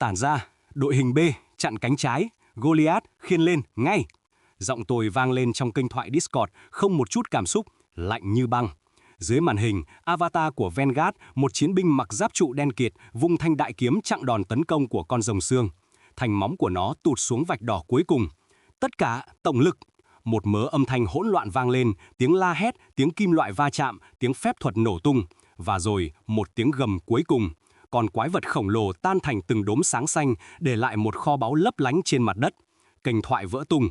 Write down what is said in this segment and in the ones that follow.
tản ra, đội hình B, chặn cánh trái, Goliath khiêng lên, ngay. Giọng tôi vang lên trong kênh thoại Discord, không một chút cảm xúc, lạnh như băng. Dưới màn hình, avatar của Vanguard, một chiến binh mặc giáp trụ đen kịt, vung thanh đại kiếm chặn đòn tấn công của con rồng xương. Thành móng của nó tụt xuống vạch đỏ cuối cùng. Tất cả, tổng lực. Một mớ âm thanh hỗn loạn vang lên, tiếng la hét, tiếng kim loại va chạm, tiếng phép thuật nổ tung. Và rồi, một tiếng gầm cuối cùng. Con quái vật khổng lồ tan thành từng đốm sáng xanh, để lại một kho báu lấp lánh trên mặt đất. Kênh thoại vỡ tung.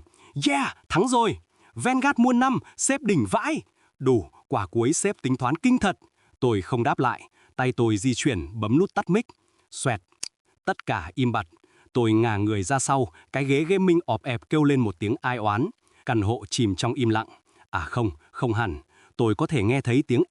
Yeah, thắng rồi! Vanguard muôn năm, xếp đỉnh vãi! Đủ, quả cuối xếp tính toán kinh thật. Tôi không đáp lại, tay tôi di chuyển bấm nút tắt mic. Xoẹt, tất cả im bặt. Tôi ngả người ra sau, cái ghế gaming ọp ẹp kêu lên một tiếng ai oán. Căn hộ chìm trong im lặng. À không, không hẳn. Tôi có thể nghe thấy tiếng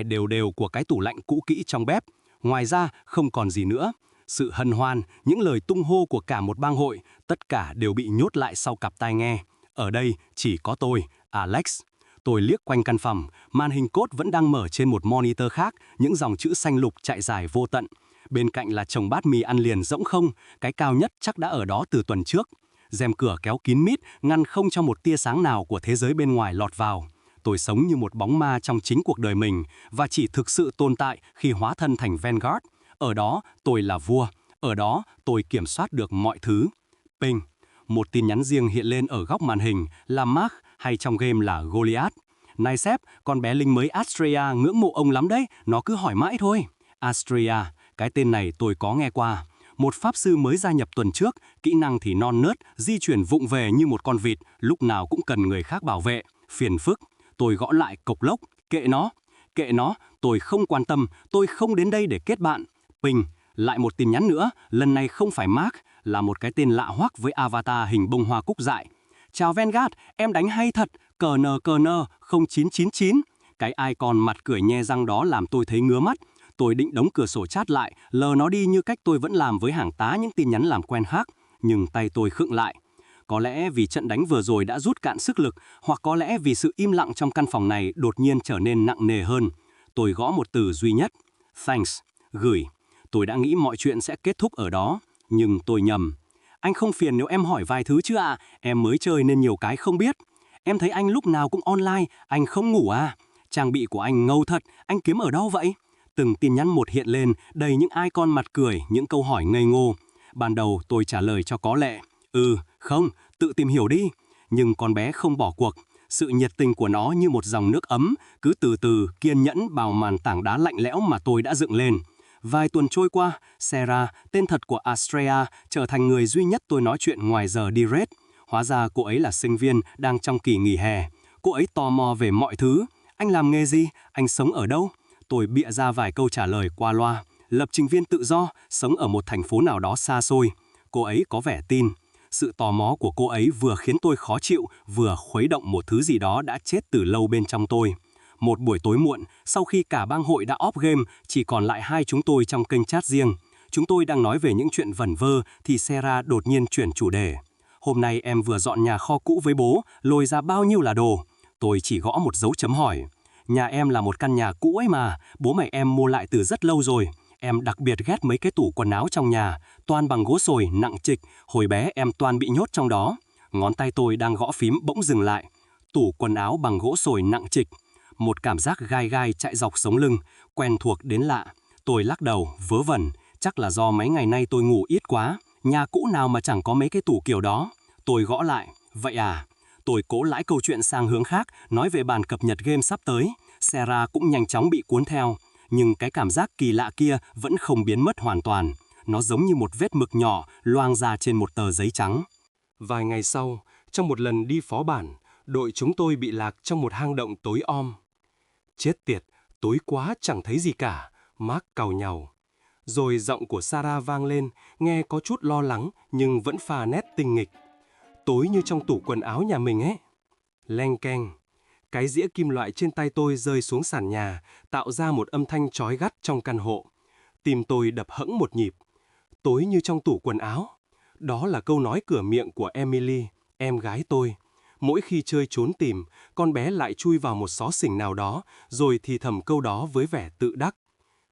đều đều của cái tủ lạnh cũ kỹ trong bếp. Ngoài ra, không còn gì nữa. Sự hân hoan, những lời tung hô của cả một bang hội, tất cả đều bị nhốt lại sau cặp tai nghe. Ở đây chỉ có tôi, Alex. Tôi liếc quanh căn phòng, màn hình cốt vẫn đang mở trên một monitor khác, những dòng chữ xanh lục chạy dài vô tận. Bên cạnh là chồng bát mì ăn liền rỗng không, cái cao nhất chắc đã ở đó từ tuần trước. Rèm cửa kéo kín mít, ngăn không cho một tia sáng nào của thế giới bên ngoài lọt vào. Tôi sống như một bóng ma trong chính cuộc đời mình, và chỉ thực sự tồn tại khi hóa thân thành Vanguard. Ở đó, tôi là vua. Ở đó, tôi kiểm soát được mọi thứ. Ping. Một tin nhắn riêng hiện lên ở góc màn hình là Mark, hay trong game là Goliath. Này sếp, con bé lính mới Astrea ngưỡng mộ ông lắm đấy, nó cứ hỏi mãi thôi. Astrea, cái tên này tôi có nghe qua. Một pháp sư mới gia nhập tuần trước, kỹ năng thì non nớt, di chuyển vụng về như một con vịt, lúc nào cũng cần người khác bảo vệ, phiền phức. Tôi gõ lại cộc lốc, kệ nó, tôi không quan tâm, tôi không đến đây để kết bạn. Ping, lại một tin nhắn nữa, lần này không phải Mark, là một cái tên lạ hoắc với avatar hình bông hoa cúc dại. Chào Vanguard, em đánh hay thật, cờ nờ 0999. Cái icon mặt cười nhe răng đó làm tôi thấy ngứa mắt. Tôi định đóng cửa sổ chat lại, lờ nó đi như cách tôi vẫn làm với hàng tá những tin nhắn làm quen khác. Nhưng tay tôi khựng lại. Có lẽ vì trận đánh vừa rồi đã rút cạn sức lực, hoặc có lẽ vì sự im lặng trong căn phòng này đột nhiên trở nên nặng nề hơn. Tôi gõ một từ duy nhất. Thanks. Gửi. Tôi đã nghĩ mọi chuyện sẽ kết thúc ở đó. Nhưng tôi nhầm. Anh không phiền nếu em hỏi vài thứ chứ ạ? Em mới chơi nên nhiều cái không biết. Em thấy anh lúc nào cũng online, anh không ngủ à? Trang bị của anh ngầu thật, anh kiếm ở đâu vậy? Từng tin nhắn một hiện lên, đầy những icon mặt cười, những câu hỏi ngây ngô. Ban đầu tôi trả lời cho có lệ. Không, tự tìm hiểu đi. Nhưng con bé không bỏ cuộc. Sự nhiệt tình của nó như một dòng nước ấm, cứ từ từ kiên nhẫn bào màn tảng đá lạnh lẽo mà tôi đã dựng lên. Vài tuần trôi qua, Sarah, tên thật của Astrea, trở thành người duy nhất tôi nói chuyện ngoài giờ đi raid. Hóa ra cô ấy là sinh viên đang trong kỳ nghỉ hè. Cô ấy tò mò về mọi thứ. Anh làm nghề gì? Anh sống ở đâu? Tôi bịa ra vài câu trả lời qua loa. Lập trình viên tự do, sống ở một thành phố nào đó xa xôi. Cô ấy có vẻ tin. Sự tò mò của cô ấy vừa khiến tôi khó chịu, vừa khuấy động một thứ gì đó đã chết từ lâu bên trong tôi. Một buổi tối muộn, sau khi cả bang hội đã off game, chỉ còn lại hai chúng tôi trong kênh chat riêng. Chúng tôi đang nói về những chuyện vẩn vơ thì Sarah đột nhiên chuyển chủ đề. Hôm nay em vừa dọn nhà kho cũ với bố, lôi ra bao nhiêu là đồ. Tôi chỉ gõ một dấu chấm hỏi. Nhà em là một căn nhà cũ ấy mà, bố mẹ em mua lại từ rất lâu rồi. Em đặc biệt ghét mấy cái tủ quần áo trong nhà, toàn bằng gỗ sồi nặng trịch, hồi bé em toàn bị nhốt trong đó. Ngón tay tôi đang gõ phím bỗng dừng lại. Tủ quần áo bằng gỗ sồi nặng trịch. Một cảm giác gai gai chạy dọc sống lưng, quen thuộc đến lạ. Tôi lắc đầu, vớ vẩn, chắc là do mấy ngày nay tôi ngủ ít quá. Nhà cũ nào mà chẳng có mấy cái tủ kiểu đó. Tôi gõ lại, vậy à? Tôi cố lãi câu chuyện sang hướng khác, nói về bản cập nhật game sắp tới. Sarah cũng nhanh chóng bị cuốn theo. Nhưng cái cảm giác kỳ lạ kia vẫn không biến mất hoàn toàn. Nó giống như một vết mực nhỏ loang ra trên một tờ giấy trắng. Vài ngày sau, trong một lần đi phó bản, đội chúng tôi bị lạc trong một hang động tối om. Chết tiệt, tối quá chẳng thấy gì cả, Mark càu nhàu. Rồi giọng của Sarah vang lên, nghe có chút lo lắng nhưng vẫn pha nét tinh nghịch. Tối như trong tủ quần áo nhà mình ấy. Leng keng. Cái dĩa kim loại trên tay tôi rơi xuống sàn nhà, tạo ra một âm thanh chói gắt trong căn hộ. Tim tôi đập hẫng một nhịp. Tối như trong tủ quần áo. Đó là câu nói cửa miệng của Emily, em gái tôi. Mỗi khi chơi trốn tìm, con bé lại chui vào một xó xỉnh nào đó, rồi thì thầm câu đó với vẻ tự đắc.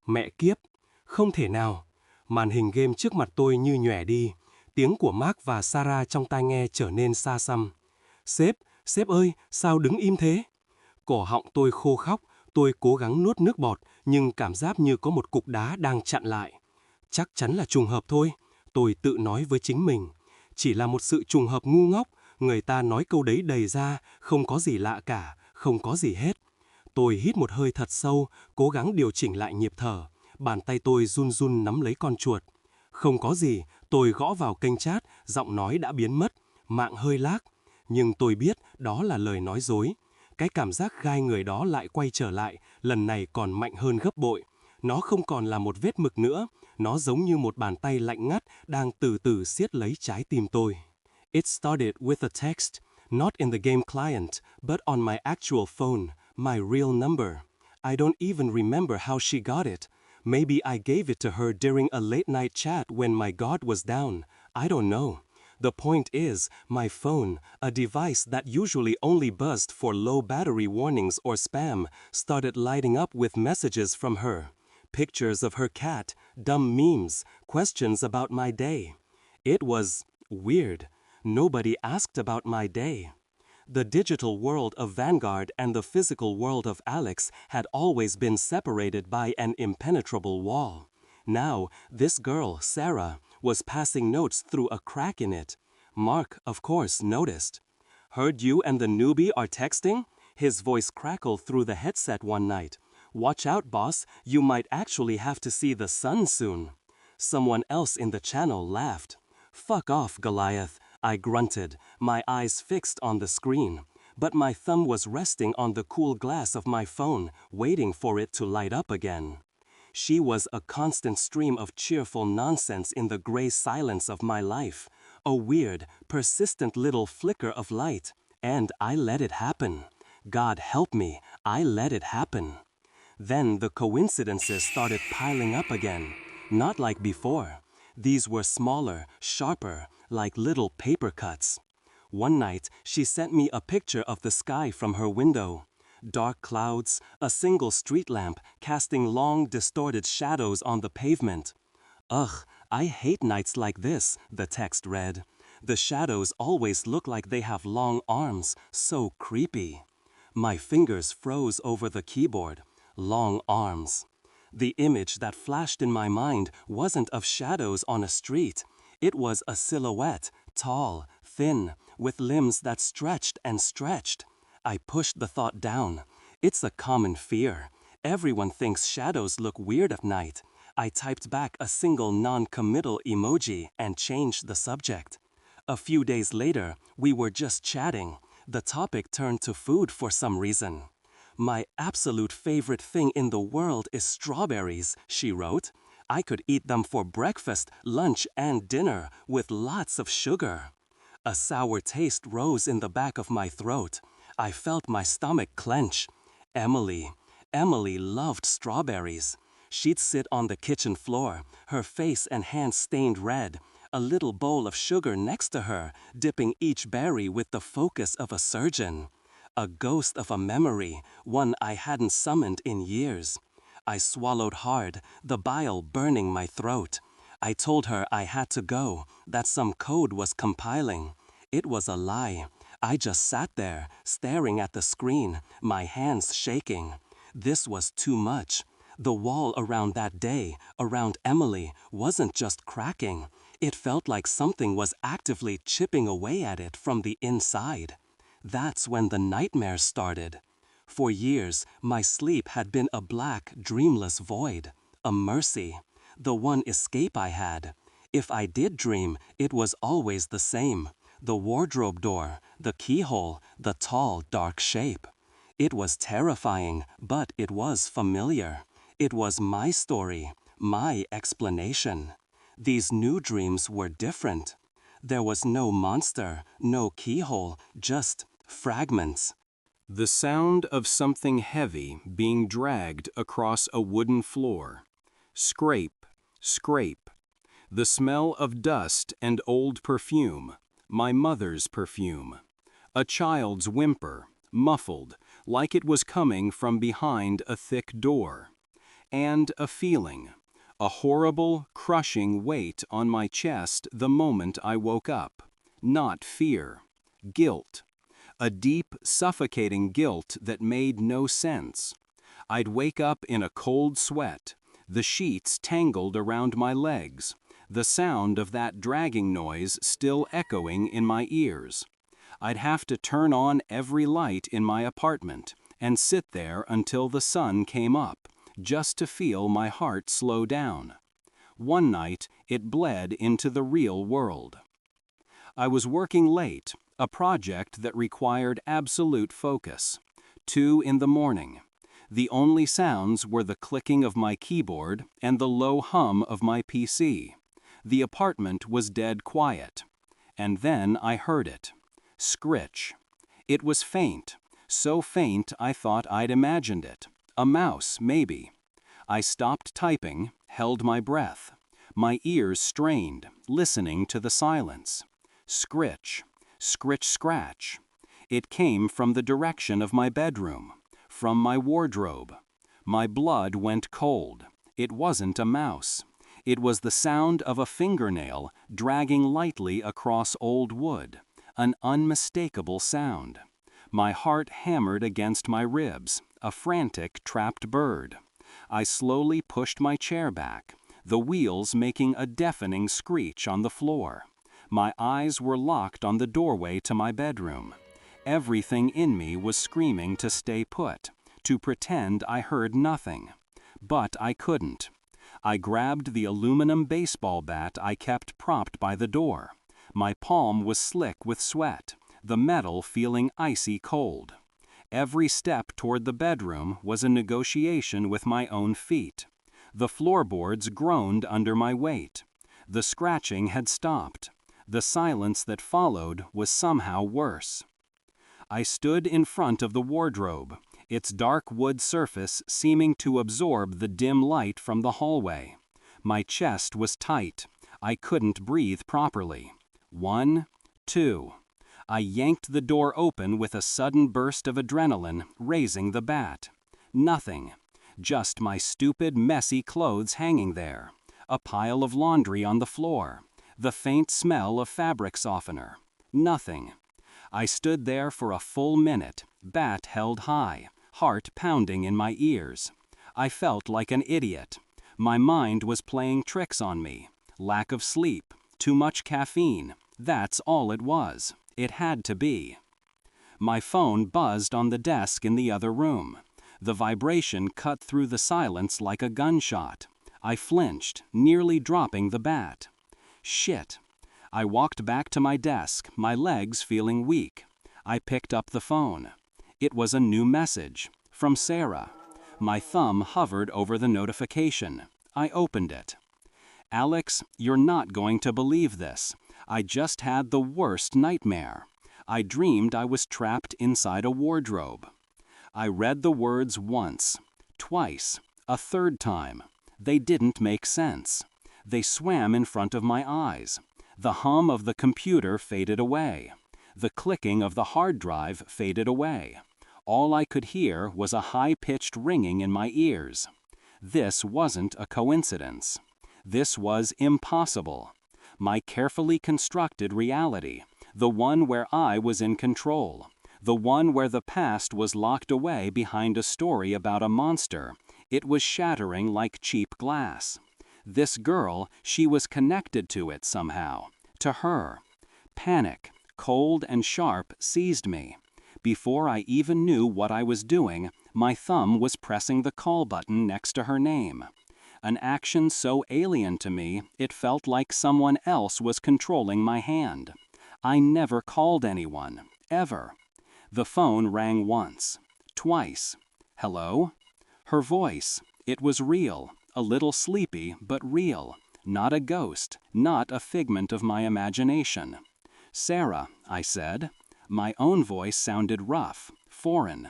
Mẹ kiếp, không thể nào. Màn hình game trước mặt tôi như nhòe đi. Tiếng của Mark và Sarah trong tai nghe trở nên xa xăm. Sếp ơi, sao đứng im thế? Cổ họng tôi khô khóc, tôi cố gắng nuốt nước bọt, nhưng cảm giác như có một cục đá đang chặn lại. Chắc chắn là trùng hợp thôi, tôi tự nói với chính mình. Chỉ là một sự trùng hợp ngu ngốc, người ta nói câu đấy đầy ra, không có gì lạ cả, không có gì hết. Tôi hít một hơi thật sâu, cố gắng điều chỉnh lại nhịp thở. Bàn tay tôi run run nắm lấy con chuột. Không có gì, tôi gõ vào kênh chat, giọng nói đã biến mất, mạng hơi lag. Nhưng tôi biết đó là lời nói dối. Cái cảm giác gai người đó lại quay trở lại, lần này còn mạnh hơn gấp bội. Nó không còn là một vết mực nữa, nó giống như một bàn tay lạnh ngắt đang từ từ siết lấy trái tim tôi. It started with a text, not in the game client, but on my actual phone, my real number. I don't even remember how she got it. Maybe I gave it to her during a late night chat when my guard was down. I don't know. The point is, my phone, a device that usually only buzzed for low battery warnings or spam, started lighting up with messages from her. Pictures of her cat, dumb memes, questions about my day. It was weird. Nobody asked about my day. The digital world of Vanguard and the physical world of Alex had always been separated by an impenetrable wall. Now, this girl, Sarah, was passing notes through a crack in it. Mark, of course, noticed. "Heard you and the newbie are texting?" His voice crackled through the headset one night. "Watch out, boss, you might actually have to see the sun soon." Someone else in the channel laughed. "Fuck off, Goliath," I grunted, my eyes fixed on the screen. But my thumb was resting on the cool glass of my phone, waiting for it to light up again. She was a constant stream of cheerful nonsense in the gray silence of my life, a weird, persistent little flicker of light, and I let it happen. God help me, I let it happen. Then the coincidences started piling up again, not like before. These were smaller, sharper, like little paper cuts. One night, she sent me a picture of the sky from her window. Dark clouds, a single street lamp casting long, distorted shadows on the pavement. "Ugh, I hate nights like this," the text read. "The shadows always look like they have long arms, so creepy." My fingers froze over the keyboard. Long arms. The image that flashed in my mind wasn't of shadows on a street. It was a silhouette, tall, thin, with limbs that stretched and stretched. I pushed the thought down. It's a common fear. Everyone thinks shadows look weird at night. I typed back a single non-committal emoji and changed the subject. A few days later, we were just chatting. The topic turned to food for some reason. "My absolute favorite thing in the world is strawberries," she wrote. "I could eat them for breakfast, lunch, and dinner, with lots of sugar." A sour taste rose in the back of my throat. I felt my stomach clench. Emily loved strawberries. She'd sit on the kitchen floor, her face and hands stained red, a little bowl of sugar next to her, dipping each berry with the focus of a surgeon. A ghost of a memory, one I hadn't summoned in years. I swallowed hard, the bile burning my throat. I told her I had to go, that some code was compiling. It was a lie. I just sat there, staring at the screen, my hands shaking. This was too much. The wall around that day, around Emily, wasn't just cracking. It felt like something was actively chipping away at it from the inside. That's when the nightmares started. For years, my sleep had been a black, dreamless void, a mercy, the one escape I had. If I did dream, it was always the same. The wardrobe door, the keyhole, the tall, dark shape. It was terrifying, but it was familiar. It was my story, my explanation. These new dreams were different. There was no monster, no keyhole, just fragments. The sound of something heavy being dragged across a wooden floor. Scrape, scrape. The smell of dust and old perfume, my mother's perfume. A child's whimper, muffled, like it was coming from behind a thick door. And a feeling, A horrible, crushing weight on my chest the moment I woke up. Not fear. Guilt. A deep, suffocating guilt that made no sense. I'd wake up in a cold sweat, the sheets tangled around my legs, the sound of that dragging noise still echoing in my ears. I'd have to turn on every light in my apartment and sit there until the sun came up, just to feel my heart slow down. One night, it bled into the real world. I was working late, a project that required absolute focus. 2 in the morning. The only sounds were the clicking of my keyboard and the low hum of my PC. The apartment was dead quiet. And then I heard it. Scritch. It was faint, so faint I thought I'd imagined it. A mouse, maybe. I stopped typing, held my breath. My ears strained, listening to the silence. Scritch. Scritch scratch. It came from the direction of my bedroom, from my wardrobe. My blood went cold. It wasn't a mouse. It was the sound of a fingernail dragging lightly across old wood, an unmistakable sound. My heart hammered against my ribs, a frantic trapped bird. I slowly pushed my chair back, the wheels making a deafening screech on the floor. My eyes were locked on the doorway to my bedroom. Everything in me was screaming to stay put, to pretend I heard nothing. But I couldn't. I grabbed the aluminum baseball bat I kept propped by the door. My palm was slick with sweat, the metal feeling icy cold. Every step toward the bedroom was a negotiation with my own feet. The floorboards groaned under my weight. The scratching had stopped. The silence that followed was somehow worse. I stood in front of the wardrobe, its dark wood surface seeming to absorb the dim light from the hallway. My chest was tight. I couldn't breathe properly. 1, 2. I yanked the door open with a sudden burst of adrenaline, raising the bat. Nothing. Just my stupid, messy clothes hanging there. A pile of laundry on the floor. The faint smell of fabric softener. Nothing. I stood there for a full minute, bat held high, heart pounding in my ears. I felt like an idiot. My mind was playing tricks on me. Lack of sleep, too much caffeine. That's all it was. It had to be. My phone buzzed on the desk in the other room. The vibration cut through the silence like a gunshot. I flinched, nearly dropping the bat. Shit. I walked back to my desk, my legs feeling weak. I picked up the phone. It was a new message, from Sarah. My thumb hovered over the notification. I opened it. Alex, you're not going to believe this. I just had the worst nightmare. I dreamed I was trapped inside a wardrobe. I read the words once, twice, a third time. They didn't make sense. They swam in front of my eyes. The hum of the computer faded away. The clicking of the hard drive faded away. All I could hear was a high-pitched ringing in my ears. This wasn't a coincidence. This was impossible. My carefully constructed reality, the one where I was in control, the one where the past was locked away behind a story about a monster, it was shattering like cheap glass. This girl, she was connected to it somehow, to her. Panic, cold and sharp, seized me. Before I even knew what I was doing, my thumb was pressing the call button next to her name. An action so alien to me, it felt like someone else was controlling my hand. I never called anyone, ever. The phone rang once, twice. Hello? Her voice, it was real, a little sleepy, but real. Not a ghost, not a figment of my imagination. Sarah, I said. My own voice sounded rough, foreign.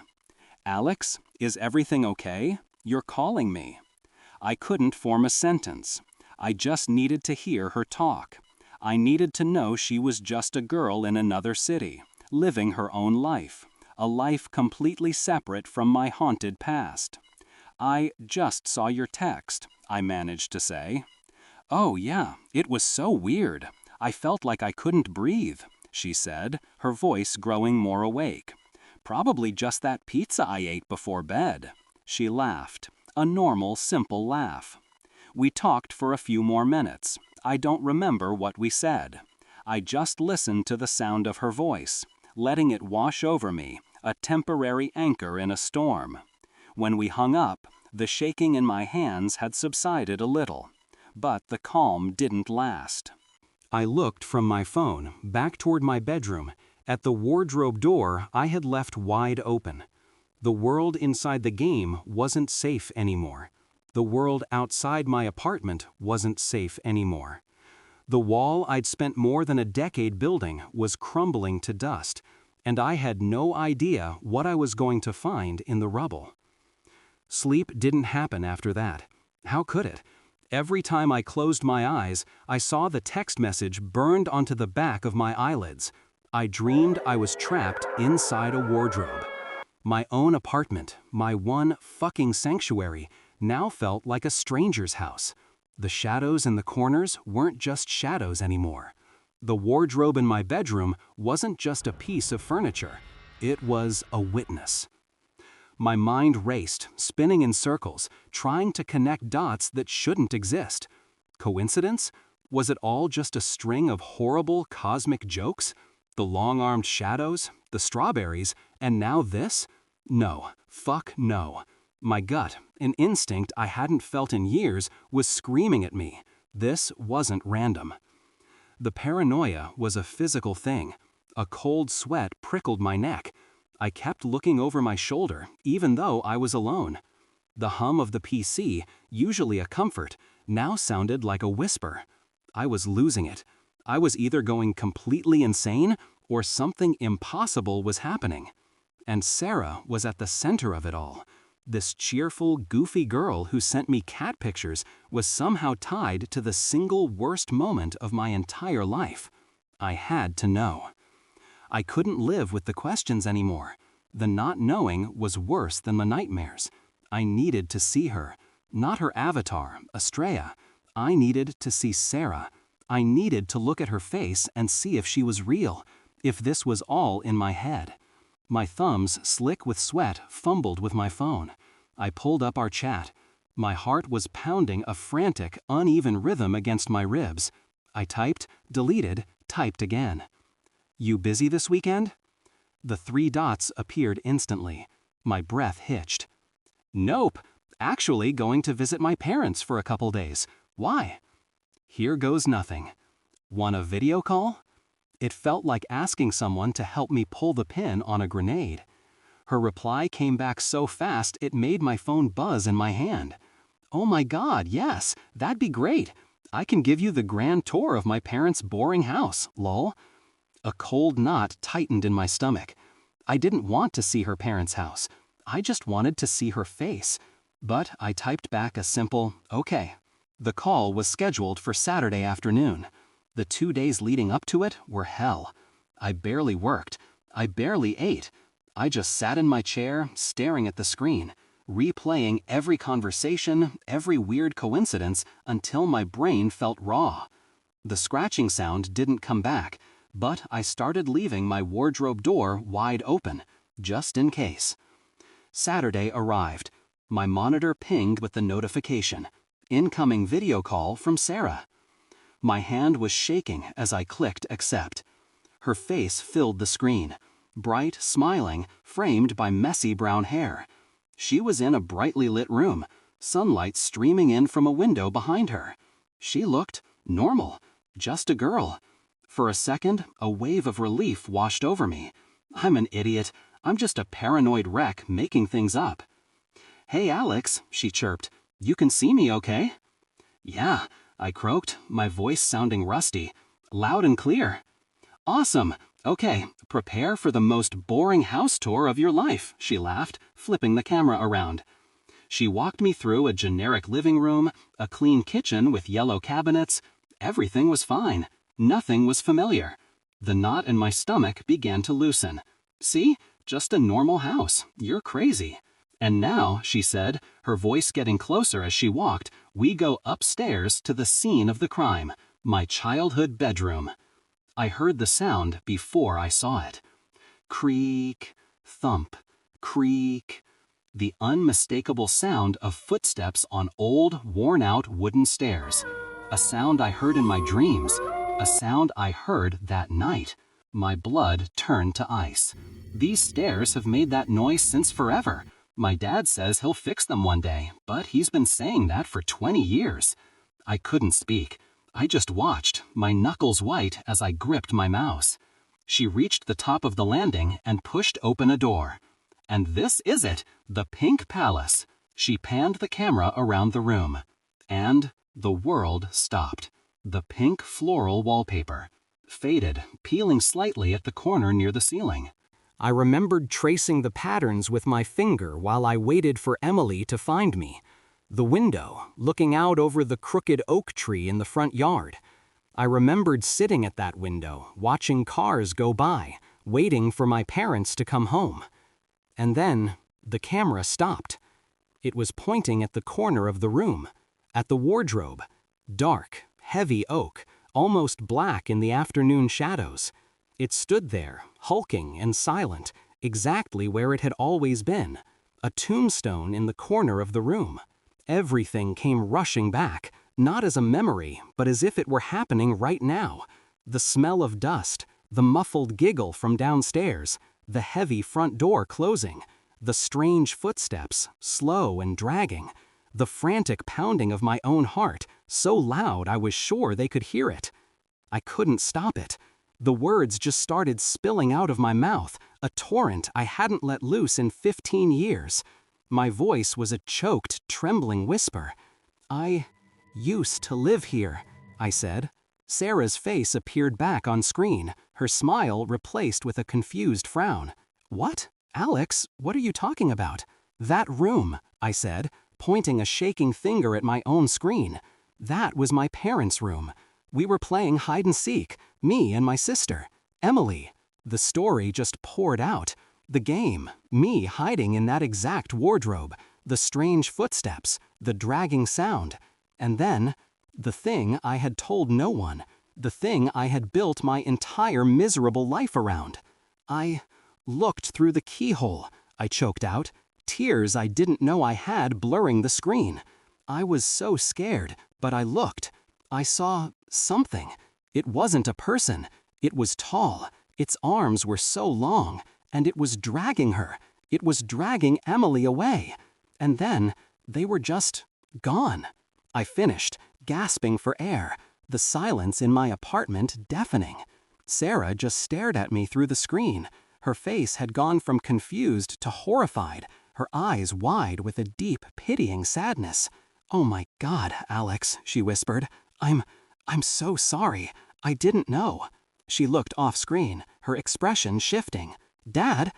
Alex, is everything okay? You're calling me. I couldn't form a sentence. I just needed to hear her talk. I needed to know she was just a girl in another city, living her own life, a life completely separate from my haunted past. I just saw your text. I managed to say. "Oh, yeah, it was so weird. I felt like I couldn't breathe," she said, her voice growing more awake. "Probably just that pizza I ate before bed." She laughed, a normal, simple laugh. We talked for a few more minutes. I don't remember what we said. I just listened to the sound of her voice, letting it wash over me, a temporary anchor in a storm. When we hung up, the shaking in my hands had subsided a little, but the calm didn't last. I looked from my phone back toward my bedroom at the wardrobe door I had left wide open. The world inside the game wasn't safe anymore. The world outside my apartment wasn't safe anymore. The wall I'd spent more than a decade building was crumbling to dust, and I had no idea what I was going to find in the rubble. Sleep didn't happen after that. How could it? Every time I closed my eyes, I saw the text message burned onto the back of my eyelids. I dreamed I was trapped inside a wardrobe. My own apartment, my one fucking sanctuary, now felt like a stranger's house. The shadows in the corners weren't just shadows anymore. The wardrobe in my bedroom wasn't just a piece of furniture. It was a witness. My mind raced, spinning in circles, trying to connect dots that shouldn't exist. Coincidence? Was it all just a string of horrible cosmic jokes? The long-armed shadows, the strawberries, and now this? No, fuck no. My gut, an instinct I hadn't felt in years, was screaming at me. This wasn't random. The paranoia was a physical thing. A cold sweat prickled my neck. I kept looking over my shoulder, even though I was alone. The hum of the PC, usually a comfort, now sounded like a whisper. I was losing it. I was either going completely insane or something impossible was happening. And Sarah was at the center of it all. This cheerful, goofy girl who sent me cat pictures was somehow tied to the single worst moment of my entire life. I had to know. I couldn't live with the questions anymore. The not knowing was worse than the nightmares. I needed to see her. Not her avatar, Estrella. I needed to see Sarah. I needed to look at her face and see if she was real, if this was all in my head. My thumbs, slick with sweat, fumbled with my phone. I pulled up our chat. My heart was pounding a frantic, uneven rhythm against my ribs. I typed, deleted, typed again. "You busy this weekend?" The 3 dots appeared instantly. My breath hitched. "Nope. Actually going to visit my parents for a couple days. Why?" Here goes nothing. "Want a video call?" It felt like asking someone to help me pull the pin on a grenade. Her reply came back so fast it made my phone buzz in my hand. "Oh my God, yes, that'd be great. I can give you the grand tour of my parents' boring house, lol." A cold knot tightened in my stomach. I didn't want to see her parents' house. I just wanted to see her face. But I typed back a simple, "Okay." The call was scheduled for Saturday afternoon. The 2 days leading up to it were hell. I barely worked. I barely ate. I just sat in my chair, staring at the screen, replaying every conversation, every weird coincidence, until my brain felt raw. The scratching sound didn't come back, but I started leaving my wardrobe door wide open, just in case. Saturday arrived. My monitor pinged with the notification. Incoming video call from Sarah. My hand was shaking as I clicked accept. Her face filled the screen, bright, smiling, framed by messy brown hair. She was in a brightly lit room, sunlight streaming in from a window behind her. She looked normal, just a girl. For a second, a wave of relief washed over me. I'm an idiot. I'm just a paranoid wreck making things up. "Hey, Alex," she chirped. "You can see me okay?" "Yeah," I croaked, my voice sounding rusty. "Loud and clear." "Awesome. Okay, prepare for the most boring house tour of your life," she laughed, flipping the camera around. She walked me through a generic living room, a clean kitchen with yellow cabinets. Everything was fine. Nothing was familiar. The knot in my stomach began to loosen. "See? Just a normal house. You're crazy." And now, she said, her voice getting closer as she walked, we go upstairs to the scene of the crime, my childhood bedroom. I heard the sound before I saw it. Creak, thump, creak. The unmistakable sound of footsteps on old, worn-out wooden stairs. A sound I heard in my dreams. A sound I heard that night. My blood turned to ice. These stairs have made that noise since forever. My dad says he'll fix them one day, but he's been saying that for 20 years. I couldn't speak. I just watched, my knuckles white as I gripped my mouse. She reached the top of the landing and pushed open a door. And this is it, the Pink Palace. She panned the camera around the room. And the world stopped. The pink floral wallpaper. Faded, peeling slightly at the corner near the ceiling. I remembered tracing the patterns with my finger while I waited for Emily to find me. The window, looking out over the crooked oak tree in the front yard. I remembered sitting at that window, watching cars go by, waiting for my parents to come home. And then, the camera stopped. It was pointing at the corner of the room, at the wardrobe. Dark, heavy oak, almost black in the afternoon shadows. It stood there, hulking and silent, exactly where it had always been, a tombstone in the corner of the room. Everything came rushing back, not as a memory, but as if it were happening right now. The smell of dust, the muffled giggle from downstairs, the heavy front door closing, the strange footsteps, slow and dragging, the frantic pounding of my own heart, so loud I was sure they could hear it. I couldn't stop it. The words just started spilling out of my mouth, a torrent I hadn't let loose in 15 years. My voice was a choked, trembling whisper. I used to live here, I said. Sarah's face appeared back on screen, her smile replaced with a confused frown. What? Alex, what are you talking about? That room, I said, pointing a shaking finger at my own screen. That was my parents' room. We were playing hide and seek, me and my sister, Emily. The story just poured out. The game, me hiding in that exact wardrobe, the strange footsteps, the dragging sound, and then, the thing I had told no one, the thing I had built my entire miserable life around. I looked through the keyhole, I choked out, tears I didn't know I had blurring the screen. I was so scared, but I looked. I saw something. It wasn't a person. It was tall. Its arms were so long, and it was dragging her. It was dragging Emily away. And then, they were just gone. I finished, gasping for air, the silence in my apartment deafening. Sarah just stared at me through the screen. Her face had gone from confused to horrified, her eyes wide with a deep, pitying sadness. "Oh my God, Alex," she whispered. I'm so sorry. I didn't know." She looked off screen, her expression shifting. Dad,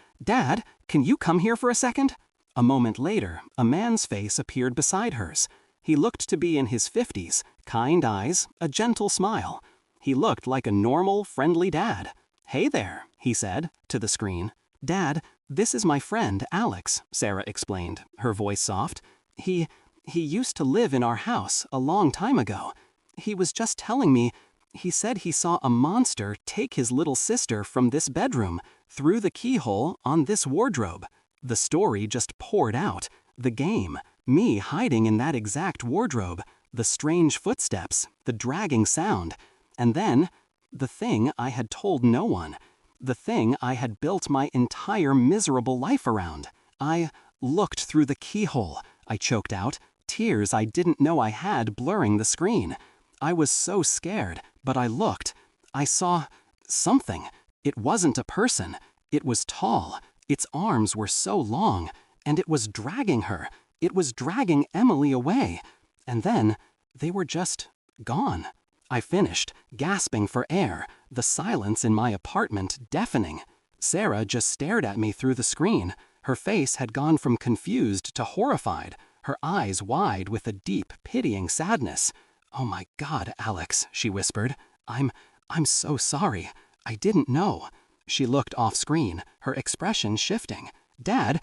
can you come here for a second?" A moment later, a man's face appeared beside hers. He looked to be in his 50s, kind eyes, a gentle smile. He looked like a normal, friendly dad. "Hey there," he said, to the screen. "Dad, this is my friend, Alex," Sarah explained, her voice soft. He used to live in our house a long time ago. He was just telling me, he said he saw a monster take his little sister from this bedroom, through the keyhole on this wardrobe." The story just poured out. The game, me hiding in that exact wardrobe, the strange footsteps, the dragging sound, and then, the thing I had told no one, the thing I had built my entire miserable life around. I looked through the keyhole, I choked out, tears I didn't know I had blurring the screen. I was so scared, but I looked. I saw something. It wasn't a person. It was tall. Its arms were so long, and it was dragging her. It was dragging Emily away. And then, they were just gone. I finished, gasping for air, the silence in my apartment deafening. Sarah just stared at me through the screen. Her face had gone from confused to horrified, her eyes wide with a deep, pitying sadness. "Oh my God, Alex," she whispered. I'm so sorry. I didn't know." She looked off screen, her expression shifting. Dad,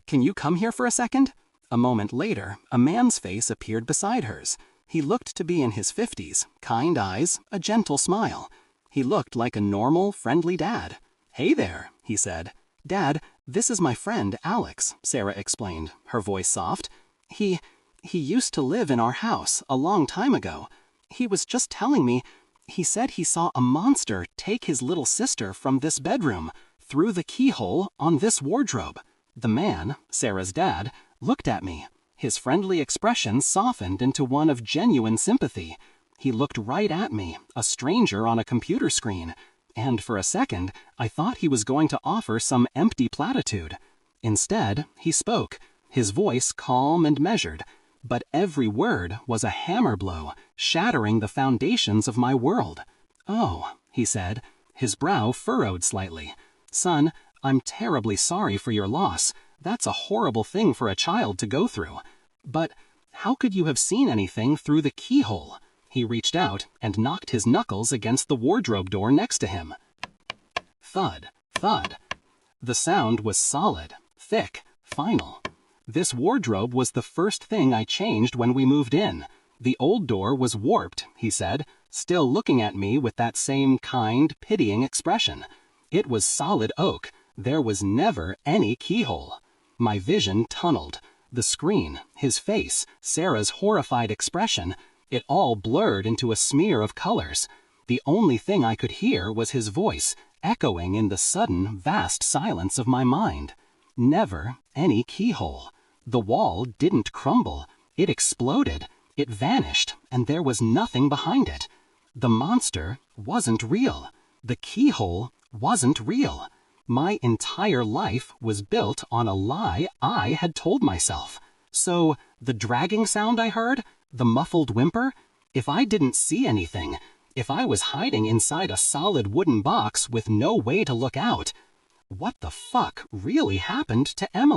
can you come here for a second? A moment later, a man's face appeared beside hers. He looked to be in his 50s, kind eyes, a gentle smile. He looked like a normal, friendly dad. Hey there, he said. Dad, this is my friend, Alex, Sarah explained, her voice soft. He used to live in our house a long time ago. He was just telling me, he said he saw a monster take his little sister from this bedroom, through the keyhole on this wardrobe. The man, Sarah's dad, looked at me. His friendly expression softened into one of genuine sympathy. He looked right at me, a stranger on a computer screen, and for a second, I thought he was going to offer some empty platitude. Instead, he spoke, his voice calm and measured, but every word was a hammer blow, shattering the foundations of my world. Oh, he said, his brow furrowed slightly. Son, I'm terribly sorry for your loss. That's a horrible thing for a child to go through. But how could you have seen anything through the keyhole? He reached out and knocked his knuckles against the wardrobe door next to him. Thud, thud. The sound was solid, thick, final. This wardrobe was the first thing I changed when we moved in. The old door was warped, he said, still looking at me with that same kind, pitying expression. It was solid oak. There was never any keyhole. My vision tunneled. The screen, his face, Sarah's horrified expression, it all blurred into a smear of colors. The only thing I could hear was his voice, echoing in the sudden, vast silence of my mind. Never any keyhole. The wall didn't crumble. It exploded. It vanished, and there was nothing behind it. The monster wasn't real. The keyhole wasn't real. My entire life was built on a lie I had told myself. So, the dragging sound I heard, the muffled whimper, if I didn't see anything, if I was hiding inside a solid wooden box with no way to look out, what the fuck really happened to Emily?